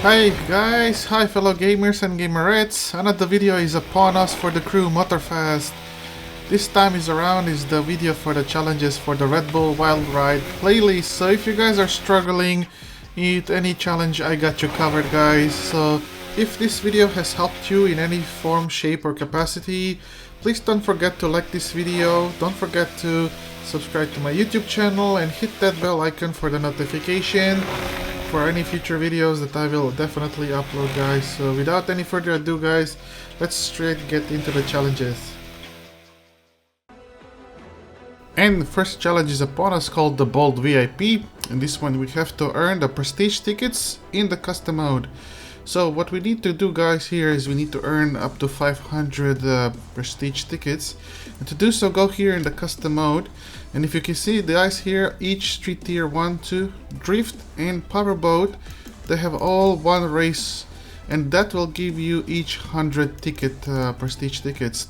Hi guys, hi fellow gamers and gamerettes. Another video is upon us for the Crew Motorfest. This time is around is the video for the challenges for the Red Bull Wild Ride playlist. So if you guys are struggling with any challenge, I got you covered guys. So if this video has helped you in any form, shape or capacity, please don't forget to like this video. Don't forget to subscribe to my YouTube channel and hit that bell icon for the notification for any future videos that I will definitely upload guys. So without any further ado guys, let's straight get into the challenges. And the first challenge is upon us called the Bold VIP. In this one we have to earn the prestige tickets in the custom mode. So what we need to do guys here is we need to earn up to 500 prestige tickets. And to do so, go here in the custom mode. And if you can see the guys here, each street tier 1, 2, drift and powerboat, they have all one race. And that will give you each 100 prestige tickets.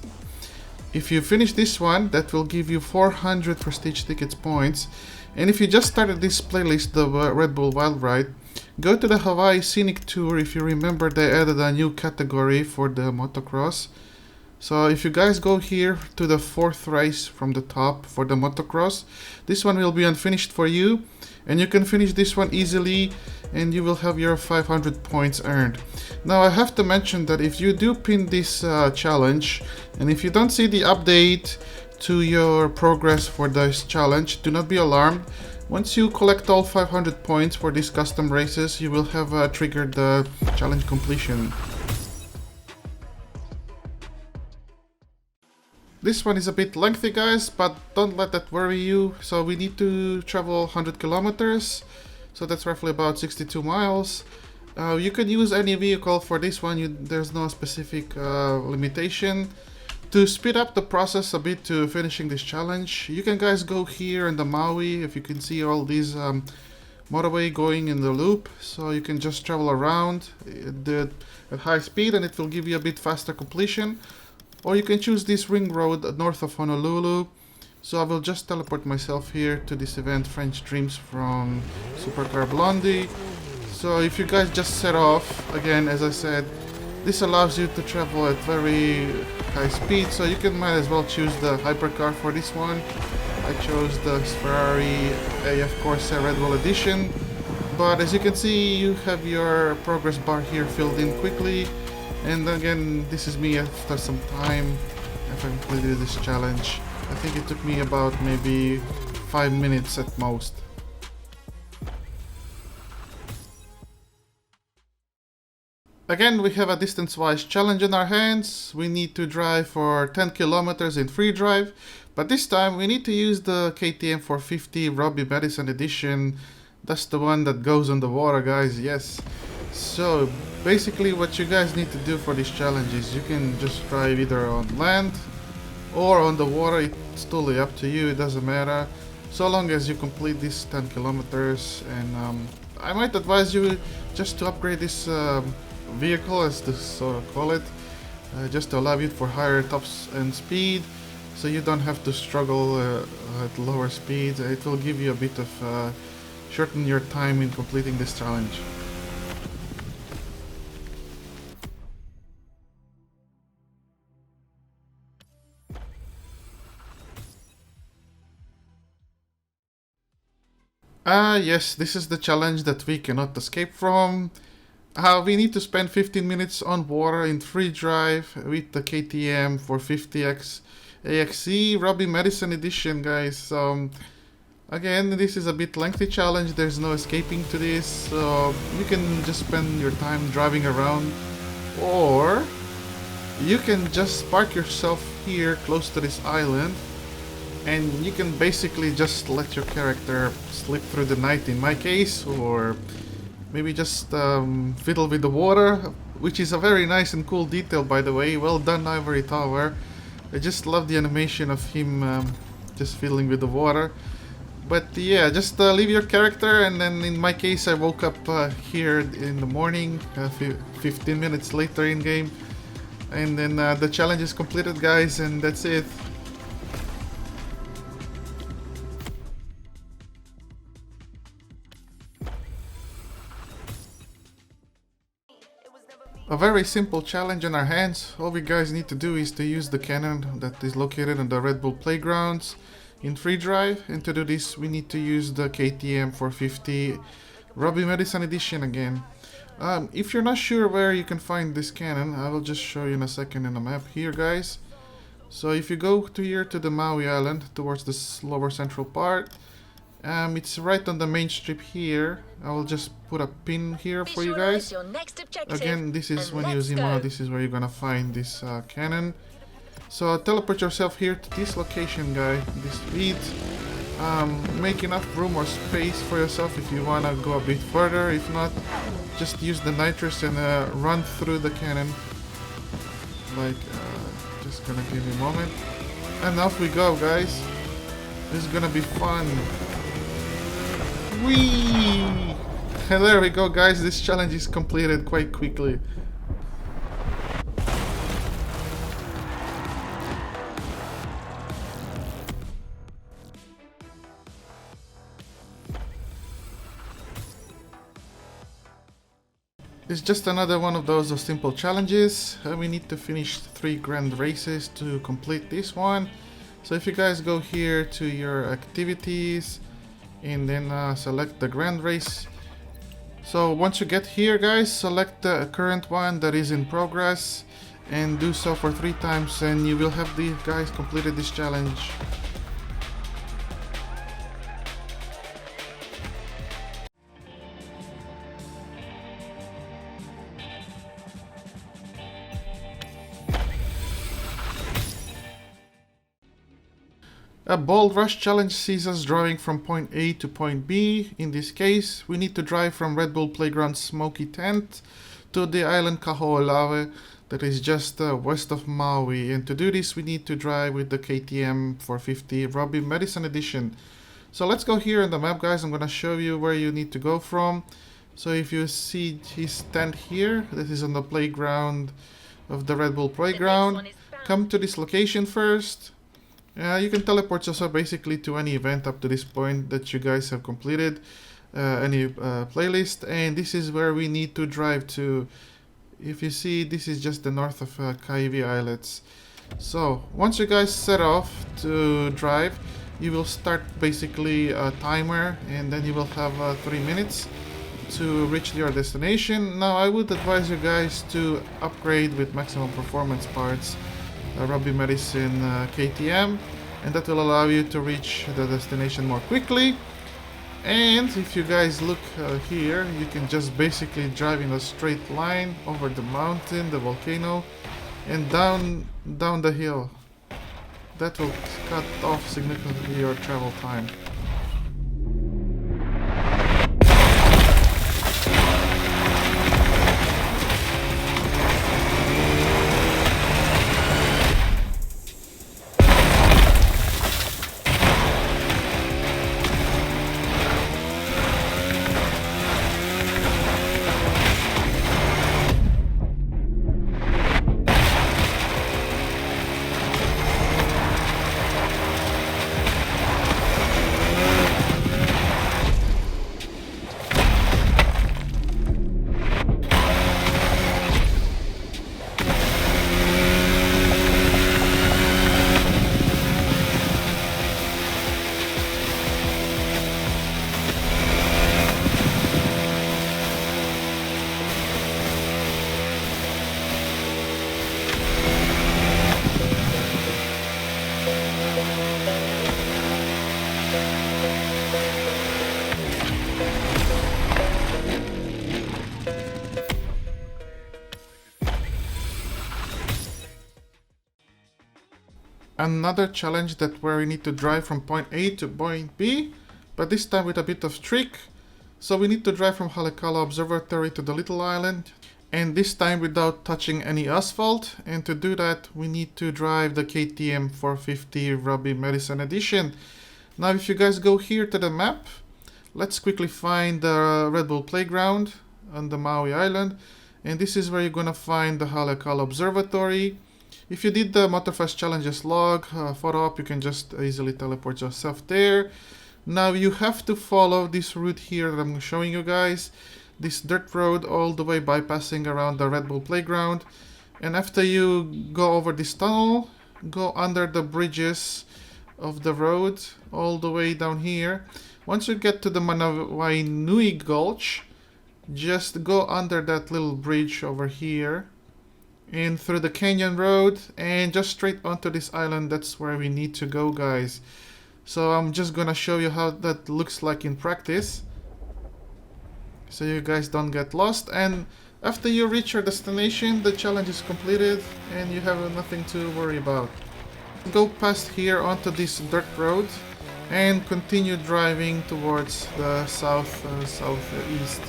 If you finish this one, that will give you 400 prestige tickets points. And if you just started this playlist, the Red Bull Wild Ride, go to the Hawaii Scenic Tour. If you remember, they added a new category for the motocross. So if you guys go here to the 4th race from the top for the motocross, this one will be unfinished for you. And you can finish this one easily and you will have your 500 points earned. Now I have to mention that if you do pin this challenge, and if you don't see the update to your progress for this challenge, do not be alarmed. Once you collect all 500 points for these custom races, you will have triggered the challenge completion. This one is a bit lengthy guys, but don't let that worry you. So we need to travel 100 kilometers, so that's roughly about 62 miles. You can use any vehicle for this one, there's no specific limitation. To speed up the process a bit to finishing this challenge, you can guys go here in the Maui. If you can see all these motorway going in the loop, so you can just travel around at high speed and it will give you a bit faster completion. Or you can choose this ring road north of Honolulu. So I will just teleport myself here to this event, French Dreams from Supercar Blondie. So if you guys just set off, again as I said, this allows you to travel at very high speed, so you can might as well choose the hypercar for this one. I chose the Ferrari AF Corsa Red Bull Edition, but as you can see, you have your progress bar here filled in quickly. And again, this is me after some time after I completed this challenge. I think it took me about maybe 5 minutes at most. Again, we have a distance-wise challenge in our hands. We need to drive for 10 kilometers in free drive, but this time we need to use the KTM 450 Robbie Madison edition. That's the one that goes on the water, guys, yes. So basically what you guys need to do for this challenge is you can just drive either on land or on the water. It's totally up to you, it doesn't matter, so long as you complete these 10 kilometers. And I might advise you just to upgrade this vehicle, as to sort of call it, just to allow you for higher tops and speed, so you don't have to struggle at lower speeds. It will give you a bit of shorten your time in completing this challenge. Yes, this is the challenge that we cannot escape from. We need to spend 15 minutes on water in free drive with the KTM 450X AXE Robbie Madison edition, guys. Again, this is a bit lengthy challenge, there's no escaping to this, so you can just spend your time driving around, or you can just park yourself here close to this island and you can basically just let your character slip through the night in my case, or maybe just fiddle with the water, which is a very nice and cool detail, by the way. Well done, Ivory Tower. I just love the animation of him just fiddling with the water. But yeah, just leave your character, and then in my case I woke up here in the morning, 15 minutes later in game, and then the challenge is completed, guys, and that's it. A very simple challenge on our hands. All we guys need to do is to use the cannon that is located on the Red Bull Playgrounds in free drive, and to do this we need to use the KTM 450 Robbie Madison edition again. If you're not sure where you can find this cannon, I will just show you in a second in the map here, guys. So if you go to here to the Maui Island towards the lower central part, it's right on the main strip here. I will just put a pin here for you guys. Again, this is when you zoom out, this is where you're gonna find this cannon. So teleport yourself here to this location, guy, this Feats. Make enough room or space for yourself if you wanna go a bit further. If not, just use the nitrous and run through the cannon. Like, just gonna give you a moment. And off we go, guys. This is gonna be fun. Whee! And there we go, guys. This challenge is completed quite quickly. It's just another one of those simple challenges. We need to finish 3 grand races to complete this one. So if you guys go here to your activities and then select the grand race. So once you get here, guys, select the current one that is in progress and do so for 3 times, and you will have these guys completed this challenge. A Bold Rush challenge sees us driving from point A to point B. In this case, we need to drive from Red Bull Playground Smoky Tent to the island Kaho'olawe that is just west of Maui. And to do this, we need to drive with the KTM 450 Robbie Madison edition. So let's go here in the map, guys. I'm gonna show you where you need to go from. So if you see his tent here, this is on the playground of the Red Bull Playground. Come to this location first. You can teleport yourself basically to any event up to this point that you guys have completed, any playlist, and this is where we need to drive to. If you see, this is just the north of Kaiwi Islets. So once you guys set off to drive, you will start basically a timer, and then you will have 3 minutes to reach your destination. Now I would advise you guys to upgrade with maximum performance parts Robbie Madison KTM, and that will allow you to reach the destination more quickly. And if you guys look here, you can just basically drive in a straight line over the mountain, the volcano, and down the hill. That will cut off significantly your travel time. Another challenge that where we need to drive from point A to point B, but this time with a bit of trick. So we need to drive from Halekala Observatory to the little island, and this time without touching any asphalt. And to do that, we need to drive the KTM 450 Robbie Madison edition. Now if you guys go here to the map, let's quickly find the Red Bull Playground on the Maui Island, and this is where you're gonna find the Halekala Observatory. If you did the Motorfest Challenges log photo op, you can just easily teleport yourself there. Now you have to follow this route here that I'm showing you guys. this dirt road all the way bypassing around the Red Bull playground. And after you go over this tunnel, go under the bridges of the road all the way down here. Once you get to the Wainui Gulch, just go under that little bridge over here and through the canyon road and just straight onto this island. That's where we need to go, guys. So I'm just gonna show you how that looks like in practice, so you guys don't get lost. And after you reach your destination, the challenge is completed and you have nothing to worry about. Go past here onto this dirt road and continue driving towards the southeast.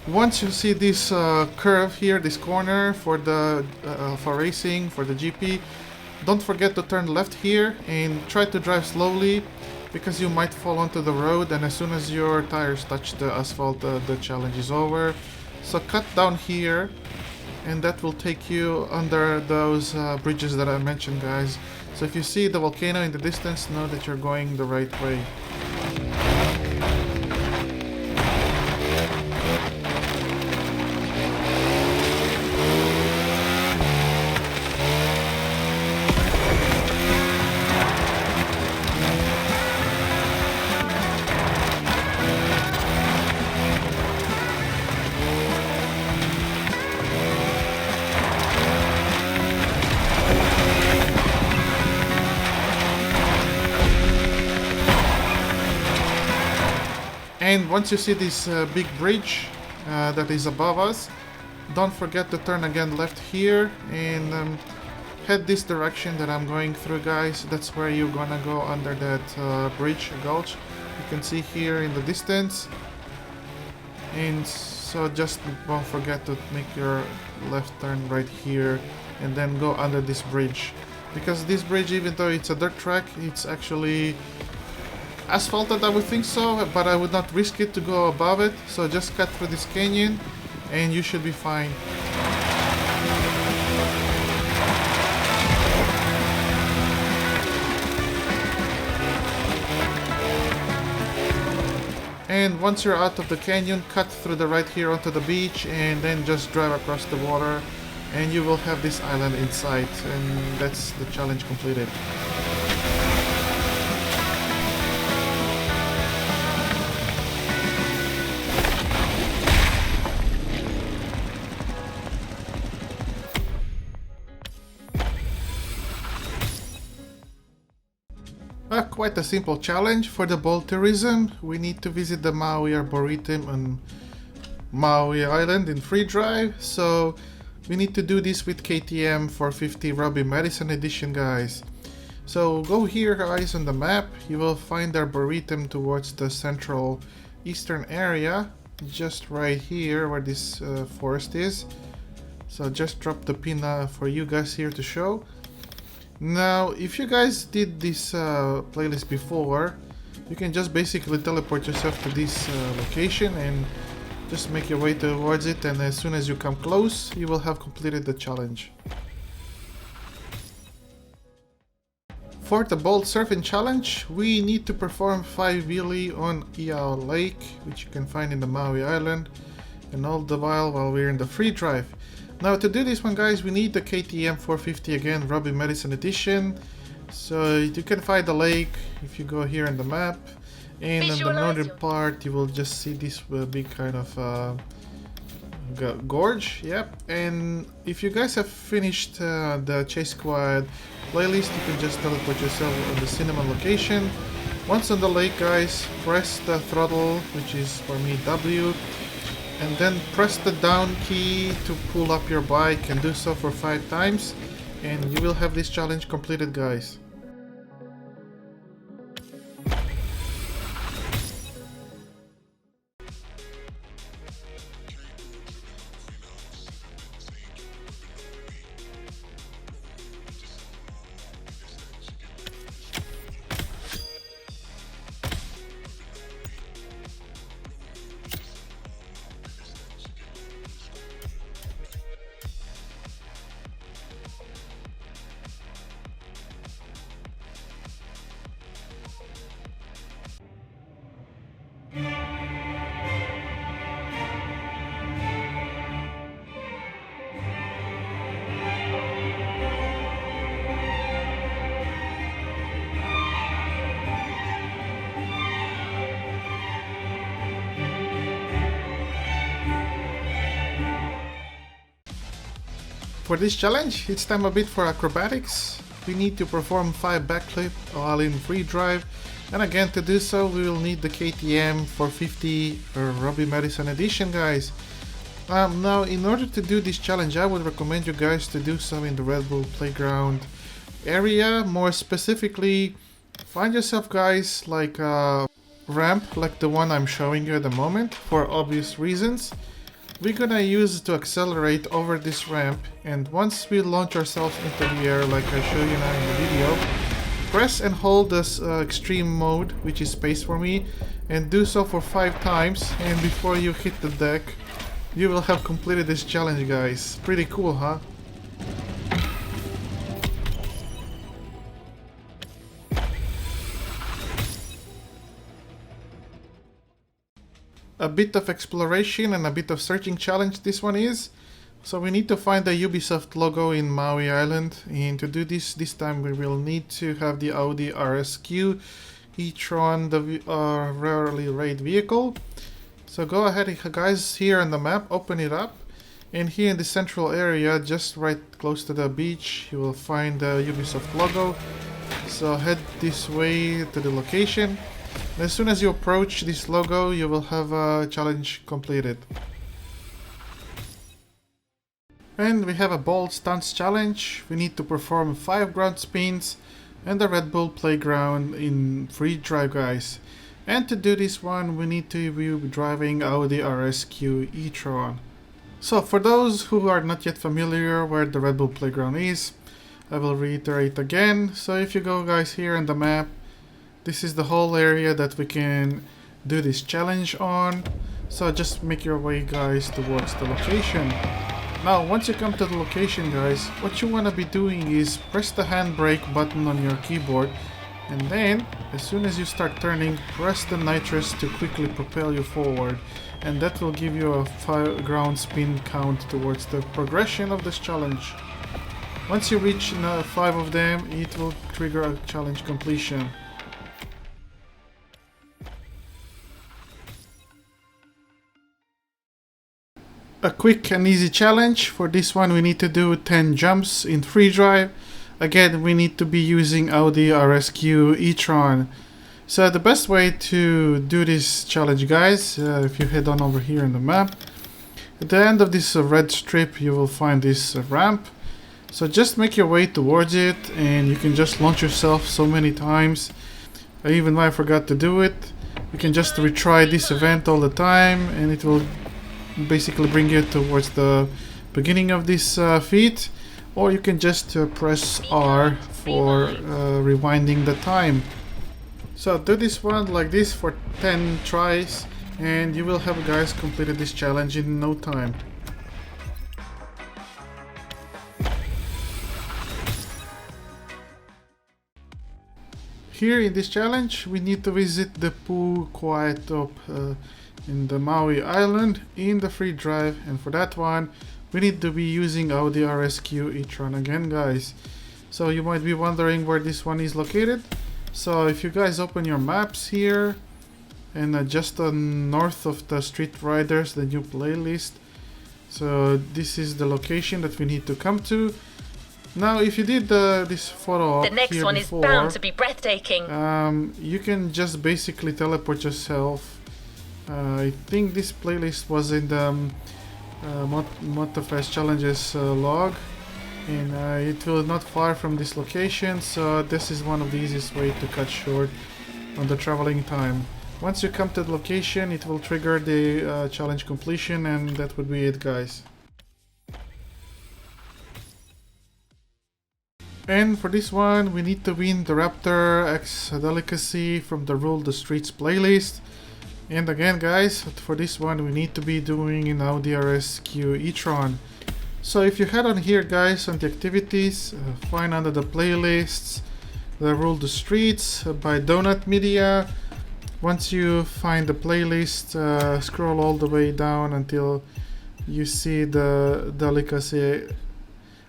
Once you see this curve here, this corner for the for racing, for the GP, don't forget to turn left here and try to drive slowly, because you might fall onto the road, and as soon as your tires touch the asphalt, the challenge is over. So cut down here, and that will take you under those bridges that I mentioned, guys. So if you see the volcano in the distance, know that you're going the right way. And once you see this big bridge that is above us, don't forget to turn again left here and head this direction that I'm going through, guys. That's where you're gonna go under that bridge gulch. You can see here in the distance. And so just don't forget to make your left turn right here and then go under this bridge. Because this bridge, even though it's a dirt track, it's actually asphalted, I would think so, but I would not risk it to go above it. So just cut through this canyon and you should be fine. And once you're out of the canyon, cut through the right here onto the beach and then just drive across the water and you will have this island in sight, and that's the challenge completed. Quite a simple challenge for the bold tourism. We need to visit the Maui Arboretum on Maui Island in free drive, so we need to do this with KTM 450 Robbie Madison edition, guys. So go here, guys, on the map. You will find the Arboretum towards the central eastern area, just right here where this forest is. So just drop the pin for you guys here to show. Now, if you guys did this playlist before, you can just basically teleport yourself to this location and just make your way towards it, and as soon as you come close, you will have completed the challenge. For the Bold Surfing Challenge, we need to perform 5 wheelie on Iao Lake, which you can find in the Maui Island, and all the while we're in the free drive. Now to do this one, guys, we need the KTM 450 again, Robbie Madison edition. So you can find the lake if you go here on the map, and on the northern part you will just see this big kind of gorge. Yep. And if you guys have finished the Chase Squad playlist, you can just teleport yourself on the cinema location. Once on the lake, guys, press the throttle, which is for me W, and then press the down key to pull up your bike, and do so for 5 times, and you will have this challenge completed, guys. for this challenge, it's time a bit for acrobatics. We need to perform 5 backflip while in free drive, and again to do so we will need the KTM 450 Robbie Madison edition, guys. Now in order to do this challenge I would recommend you guys to do so in the Red Bull Playground area. More specifically, find yourself guys like a ramp like the one I'm showing you at the moment for obvious reasons. We're gonna use it to accelerate over this ramp, and once we launch ourselves into the air like I show you now in the video, press and hold this extreme mode, which is space for me, and do so for 5 times, and before you hit the deck you will have completed this challenge, guys. Pretty cool, huh? A bit of exploration and a bit of searching challenge this one is. So we need to find the Ubisoft logo in Maui Island, and to do this time we will need to have the Audi RSQ e-tron, the rarely raid vehicle. So go ahead guys, here on the map, open it up, and here in the central area just right close to the beach you will find the Ubisoft logo. So head this way to the location. As soon as you approach this logo you will have a challenge completed. And we have a bold stunts challenge. We need to perform 5 ground spins and the Red Bull Playground in free drive, guys. And to do this one we need to be driving Audi RSQ e-tron. So for those who are not yet familiar where the Red Bull Playground is, I will reiterate again. So if you go guys here on the map, this is the whole area that we can do this challenge on. So just make your way guys towards the location. Now once you come to the location guys, what you want to be doing is press the handbrake button on your keyboard, and then as soon as you start turning, press the nitrous to quickly propel you forward, and that will give you a 5 ground spin count towards the progression of this challenge. Once you reach 5 of them, it will trigger a challenge completion. A quick and easy challenge. For this one we need to do 10 jumps in free drive. Again we need to be using Audi RSQ e-tron. So the best way to do this challenge guys, if you head on over here on the map, at the end of this red strip you will find this ramp. So just make your way towards it, and you can just launch yourself so many times. Even though I forgot to do it, you can just retry this event all the time and it will basically bring you towards the beginning of this feat, or you can just press R for rewinding the time. So do this one like this for 10 tries and you will have guys completed this challenge in no time. Here in this challenge we need to visit the Poo Quiet Top in the Maui Island in the free drive, and for that one we need to be using Audi RSQ e-tron again guys. So you might be wondering where this one is located. So if you guys open your maps here and just north of the Street Riders, the new playlist, so this is the location that we need to come to. Now if you did this photo the next here one before, is bound to be breathtaking. You can just basically teleport yourself. I think this playlist was in the Motorfest challenges log, and it was not far from this location, so this is one of the easiest way to cut short on the traveling time. Once you come to the location it will trigger the challenge completion, and that would be it guys. And for this one we need to win the Raptor X Delicacy from the Rule the Streets playlist. And again guys, for this one we need to be doing in Audi RSQ e-tron. So if you head on here guys on the activities, find under the playlists the Rule the Streets by Donut Media. Once you find the playlist, scroll all the way down until you see the Delicacy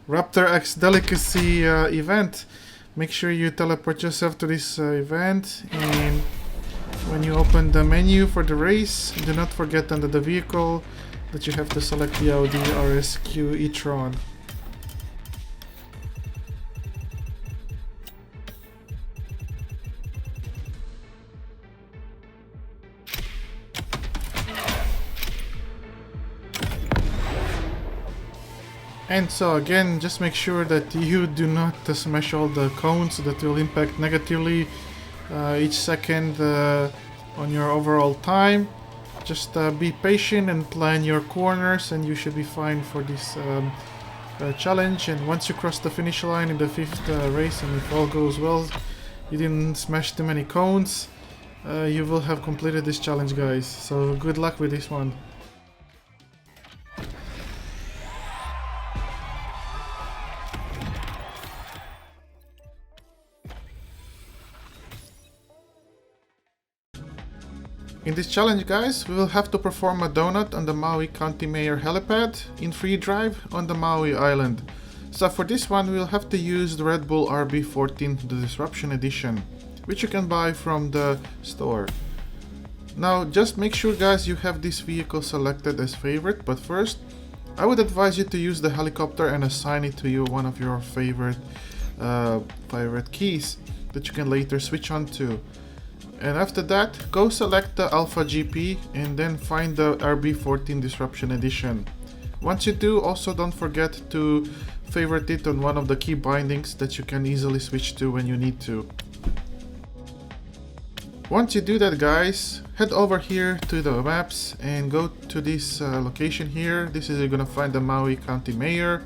Raptor X Delicacy event. Make sure you teleport yourself to this event, and when you open the menu for the race, do not forget under the vehicle that you have to select the Audi RSQ e-tron. And so again, just make sure that you do not smash all the cones that will impact negatively each second on your overall time. Just be patient and plan your corners and you should be fine for this challenge. And once you cross the finish line in the 5th race, and if all goes well, you didn't smash too many cones, you will have completed this challenge, guys. So good luck with this one. In this challenge, guys, we will have to perform a donut on the Maui County Mayor helipad in free drive on the Maui Island. So for this one, we'll have to use the Red Bull RB14, the Disruption Edition, which you can buy from the store. Now, just make sure, guys, you have this vehicle selected as favorite, but first, I would advise you to use the helicopter and assign it to you one of your favorite keys that you can later switch on to. And after that, go select the Alpha GP and then find the RB14 Disruption Edition. Once you do, also don't forget to favorite it on one of the key bindings that you can easily switch to when you need to. Once you do that, guys, head over here to the maps and go to this location here. This is, you're gonna find the Maui County Mayor.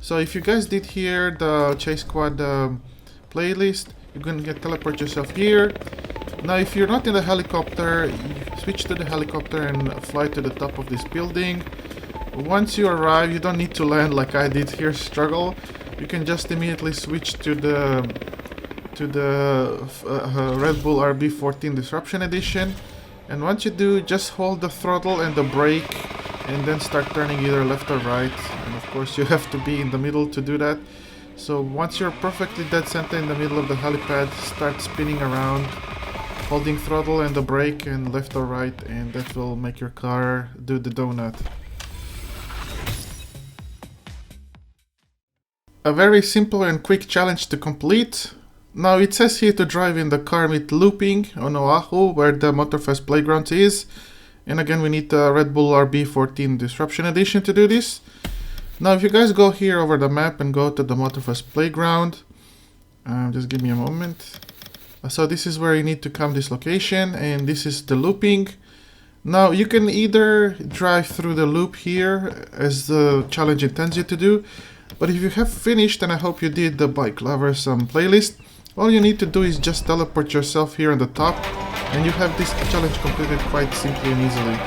So if you guys did here the Chase Squad playlist, you're gonna teleport yourself here. Now if you're not in the helicopter, you switch to the helicopter and fly to the top of this building. Once you arrive, you don't need to land like I did here, struggle. You can just immediately switch to the Red Bull RB14 Disruption Edition. And once you do, just hold the throttle and the brake and then start turning either left or right. And of course you have to be in the middle to do that. So once you're perfectly dead center in the middle of the helipad, start spinning around, holding throttle and the brake and left or right, and that will make your car do the donut. A very simple and quick challenge to complete. Now it says here to drive in the car with looping on Oahu, where the Motorfest playground is. And again, we need the Red Bull RB14 Disruption Edition to do this. Now if you guys go here over the map and go to the Motorfest playground, just give me a moment. So this is where you need to come, this location, and this is the looping. Now you can either drive through the loop here as the challenge intends you to do, but if you have finished, and I hope you did, the Bike Lovers playlist, all you need to do is just teleport yourself here on the top and you have this challenge completed quite simply and easily.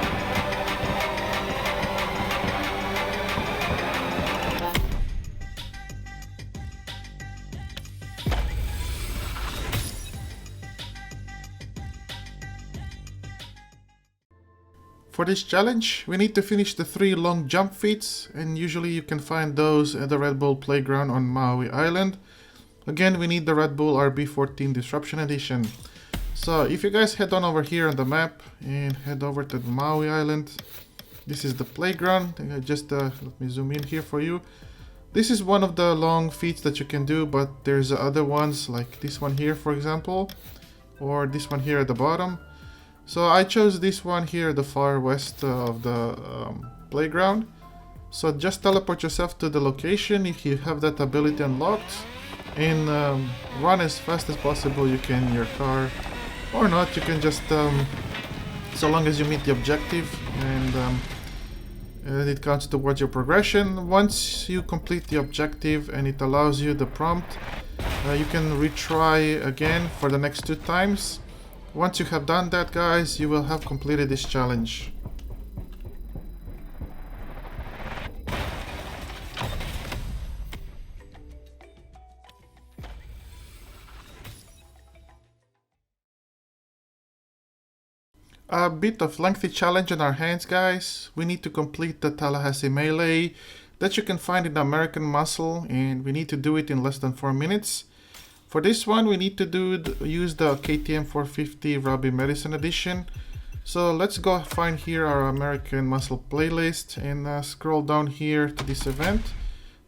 For this challenge, we need to finish the 3 long jump feats, and usually you can find those at the Red Bull playground on Maui Island. Again, we need the Red Bull RB14 Disruption Edition. So if you guys head on over here on the map and head over to the Maui Island, this is the playground. Just let me zoom in here for you. This is one of the long feats that you can do, but there's other ones like this one here, for example, or this one here at the bottom. So I chose this one here at the far west of the playground. So just teleport yourself to the location if you have that ability unlocked, and run as fast as possible you can in your car, or not, you can just so long as you meet the objective, and it counts towards your progression. Once you complete the objective and it allows you the prompt, you can retry again for the next 2 times. Once you have done that, guys, you will have completed this challenge. A bit of lengthy challenge on our hands, guys. We need to complete the Tallahassee Melee that you can find in American Muscle, and we need to do it in less than 4 minutes. For this one, we need to use the KTM 450 Robbie Medicine Edition. So let's go find here our American Muscle playlist and scroll down here to this event.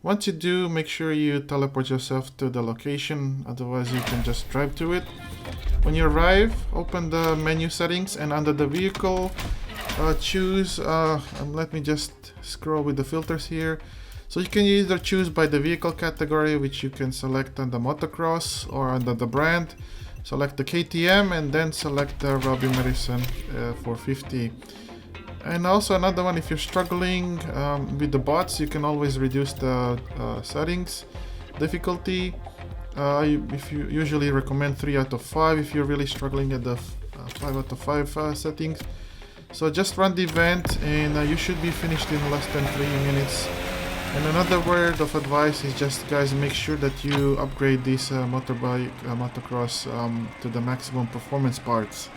Once you do, make sure you teleport yourself to the location, otherwise you can just drive to it. When you arrive, open the menu settings and under the vehicle, choose, let me just scroll with the filters here. So you can either choose by the vehicle category, which you can select on the motocross or under the brand. Select the KTM and then select the Robbie Madison 450. And also another one, if you're struggling with the bots, you can always reduce the settings difficulty. If you usually recommend 3 out of 5 if you're really struggling at the 5 out of 5 settings. So just run the event and you should be finished in less than 3 minutes. And another word of advice is just, guys, make sure that you upgrade this motocross to the maximum performance parts.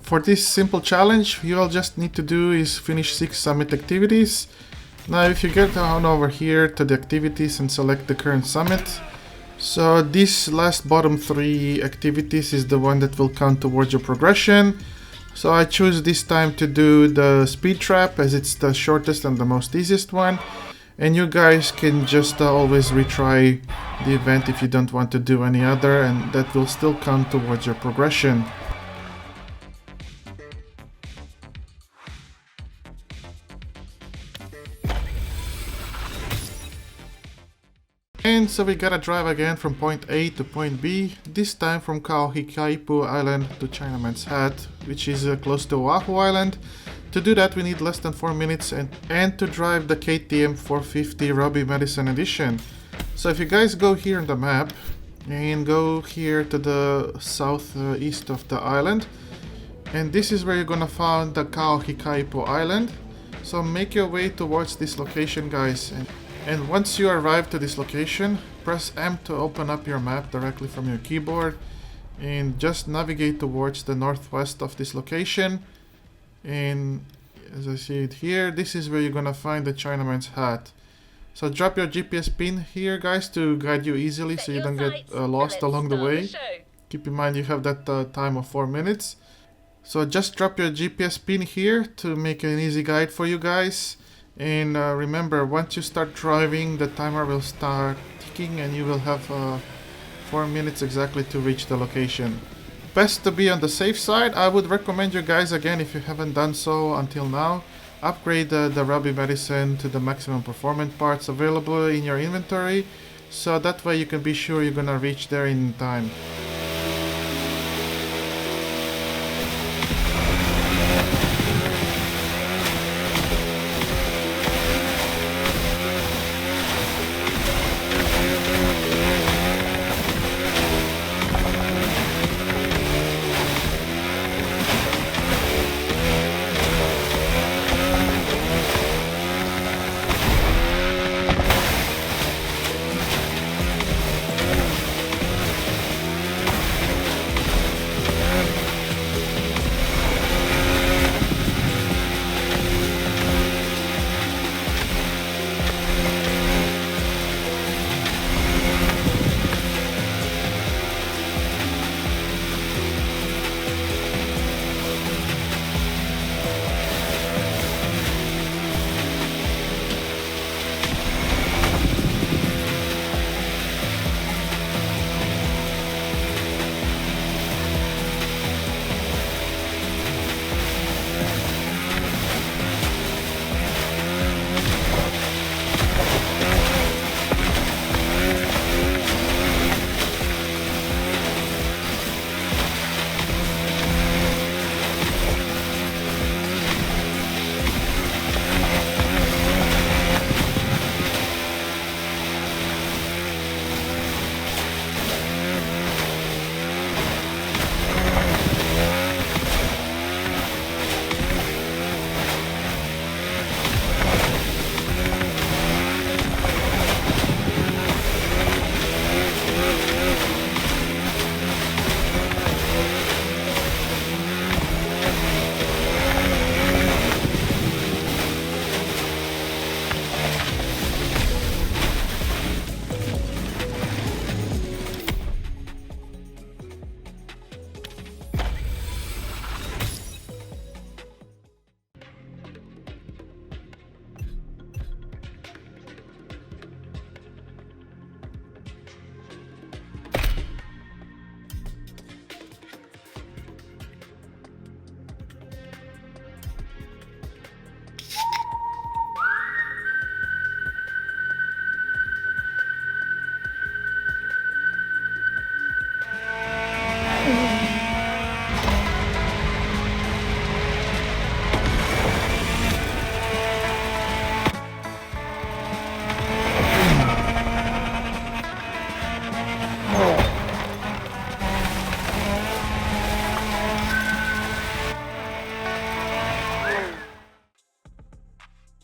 For this simple challenge, you all just need to do is finish 6 summit activities. Now if you get on over here to the activities and select the current summit, so this last bottom 3 activities is the one that will count towards your progression. So I choose this time to do the speed trap as it's the shortest and the most easiest one. And you guys can just always retry the event if you don't want to do any other, and that will still count towards your progression. And so we gotta drive again from point A to point B, this time from Kaohikaipu Island to Chinaman's Hat, which is close to Oahu Island. To do that we need less than 4 minutes and to drive the KTM 450 Robbie Madison edition. So if you guys go here on the map and go here to the southeast of the island, and this is where you're gonna find the Kaohikaipu Island. So make your way towards this location, guys. And once you arrive to this location, press M to open up your map directly from your keyboard and just navigate towards the northwest of this location. And as I see it here, this is where you're gonna find the Chinaman's Hat. So drop your GPS pin here, guys, to guide you easily so you don't get lost along the way. Keep in mind you have that time of 4 minutes. So just drop your GPS pin here to make an easy guide for you guys. And remember, once you start driving, the timer will start ticking and you will have 4 minutes exactly to reach the location. Best to be on the safe side, I would recommend you guys, again, if you haven't done so until now, upgrade the Robbie Madison to the maximum performance parts available in your inventory, so that way you can be sure you're gonna reach there in time.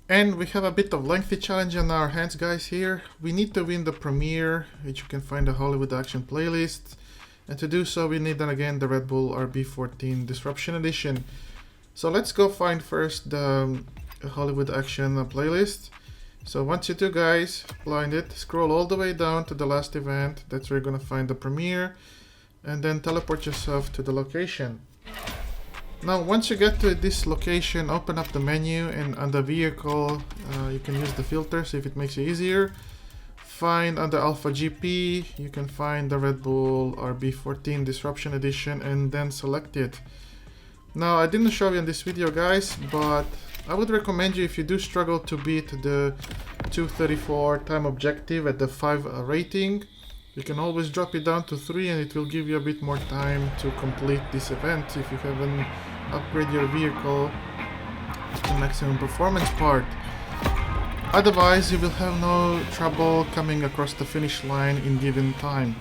And we have a bit of lengthy challenge on our hands, guys, here. We need to win the premiere, which you can find the Hollywood Action playlist. And to do so, we need then again the Red Bull RB14 Disruption Edition. So let's go find first the Hollywood Action playlist. So once you do, guys, blind it, scroll all the way down to the last event. That's where you're gonna find the premiere. And then teleport yourself to the location. Now once you get to this location, open up the menu, and on the vehicle you can use the filters if it makes it easier. Find under Alpha GP, you can find the Red Bull RB14 Disruption Edition and then select it. Now I didn't show you in this video, guys, but I would recommend you, if you do struggle to beat the 2:34 time objective at the 5 rating, you can always drop it down to 3 and it will give you a bit more time to complete this event if you haven't upgraded your vehicle to maximum performance part. Otherwise, you will have no trouble coming across the finish line in given time.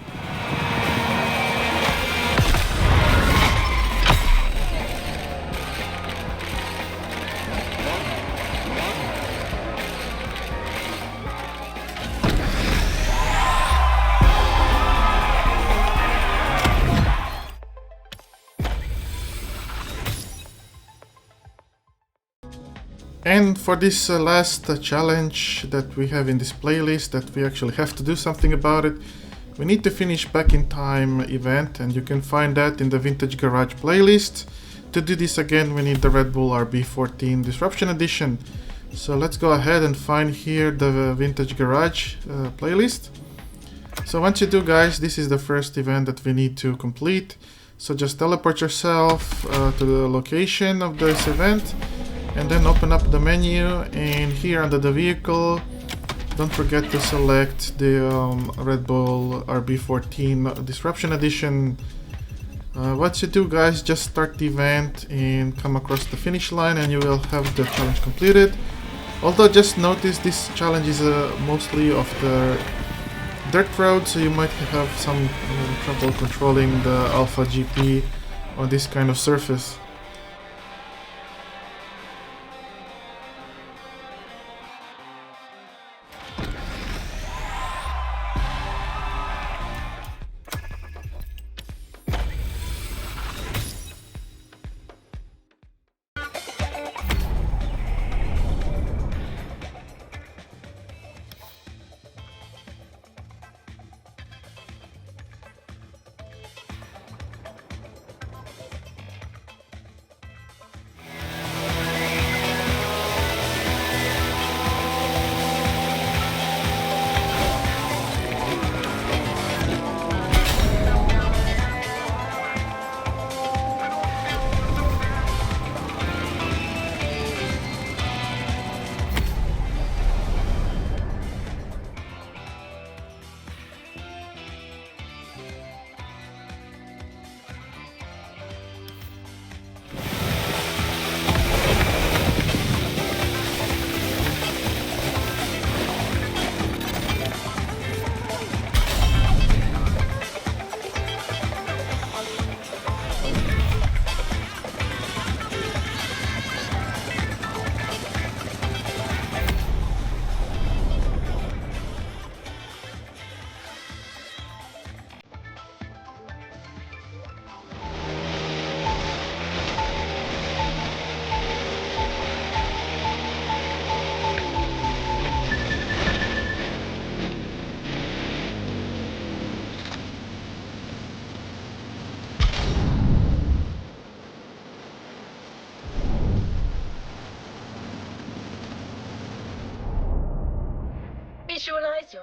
And for this last challenge that we have in this playlist, that we actually have to do something about it, we need to finish back in time event, and you can find that in the Vintage Garage playlist. To do this again, we need the Red Bull RB14 Disruption Edition. So let's go ahead and find here the Vintage Garage playlist. So once you do, guys, this is the first event that we need to complete. So just teleport yourself to the location of this event, and then open up the menu, and here under the vehicle, don't forget to select the Red Bull RB14 Disruption Edition. What you do, guys, just start the event and come across the finish line and you will have the challenge completed. Although just notice this challenge is mostly of the dirt road, so you might have some trouble controlling the Alpha GP on this kind of surface. Visualize.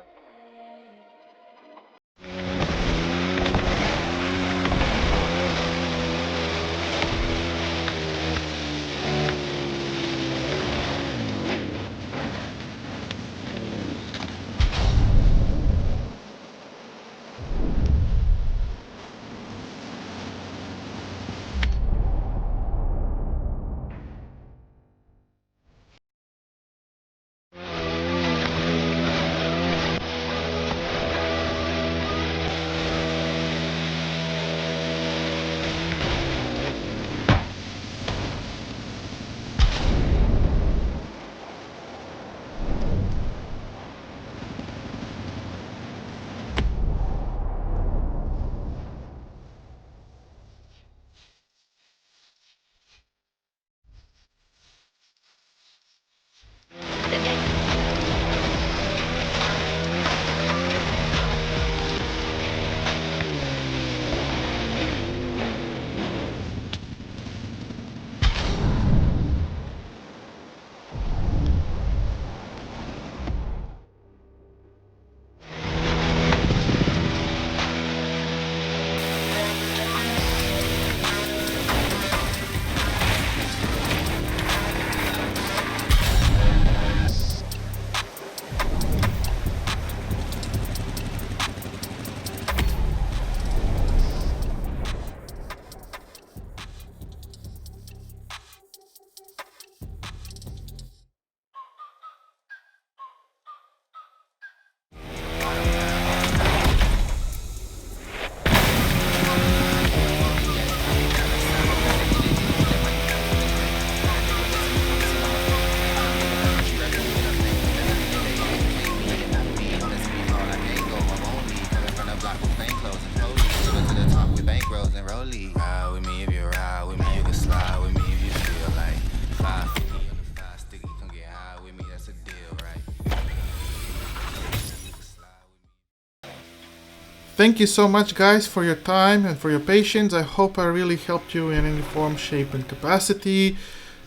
Thank you so much guys for your time and for your patience. I hope I really helped you in any form, shape and capacity.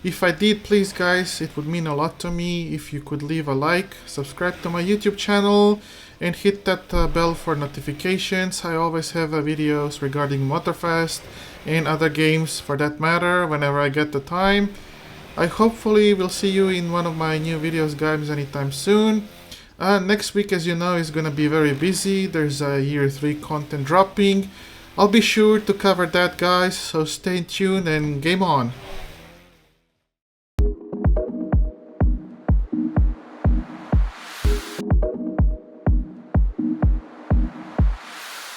If I did, please guys, it would mean a lot to me if you could leave a like, subscribe to my YouTube channel and hit that bell for notifications. I always have videos regarding Motorfest and other games for that matter whenever I get the time. I hopefully will see you in one of my new videos guys anytime soon. Next week, as you know, is gonna be very busy. There's a year 3 content dropping. I'll be sure to cover that guys, so stay tuned and game on.